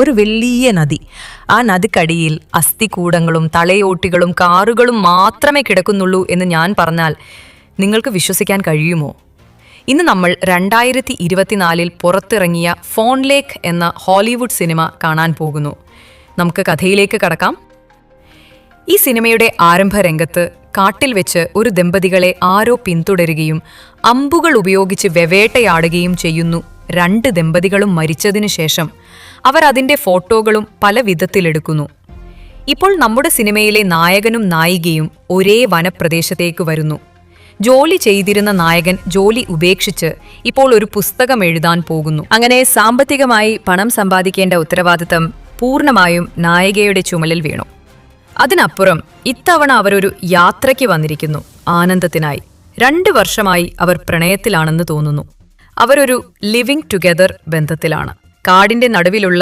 ഒരു വലിയ നദി. ആ നദിക്കടിയിൽ അസ്ഥികൂടങ്ങളും തലയോട്ടികളും കാറുകളും മാത്രമേ കിടക്കുന്നുള്ളൂ എന്ന് ഞാൻ പറഞ്ഞാൽ നിങ്ങൾക്ക് വിശ്വസിക്കാൻ കഴിയുമോ? ഇന്ന് നമ്മൾ 2024 പുറത്തിറങ്ങിയ ഫോൺ ലേക്ക് എന്ന ഹോളിവുഡ് സിനിമ കാണാൻ പോകുന്നു. നമുക്ക് കഥയിലേക്ക് കടക്കാം. ഈ സിനിമയുടെ ആരംഭരംഗത്ത് കാട്ടിൽ വെച്ച് ഒരു ദമ്പതികളെ ആരോ പിന്തുടരുകയും അമ്പുകൾ ഉപയോഗിച്ച് വെവേട്ടയാടുകയും ചെയ്യുന്നു. 2 ദമ്പതികളും മരിച്ചതിനു ശേഷം അവർ അതിൻ്റെ ഫോട്ടോകളും പല വിധത്തിലെടുക്കുന്നു. ഇപ്പോൾ നമ്മുടെ സിനിമയിലെ നായകനും നായികയും ഒരേ വനപ്രദേശത്തേക്ക് വരുന്നു. ജോലി ചെയ്തിരുന്ന നായകൻ ജോലി ഉപേക്ഷിച്ച് ഇപ്പോൾ ഒരു പുസ്തകം എഴുതാൻ പോകുന്നു. അങ്ങനെ സാമ്പത്തികമായി പണം സമ്പാദിക്കേണ്ട ഉത്തരവാദിത്തം പൂർണ്ണമായും നായികയുടെ ചുമലിൽ വീണു. അതിനപ്പുറം ഇത്തവണ അവരൊരു യാത്രയ്ക്ക് വന്നിരിക്കുന്നു, ആനന്ദത്തിനായി. 2 വർഷമായി അവർ പ്രണയത്തിലാണെന്ന് തോന്നുന്നു. അവരൊരു ലിവിംഗ് ടുഗെദർ ബന്ധത്തിലാണ്. കാടിന്റെ നടുവിലുള്ള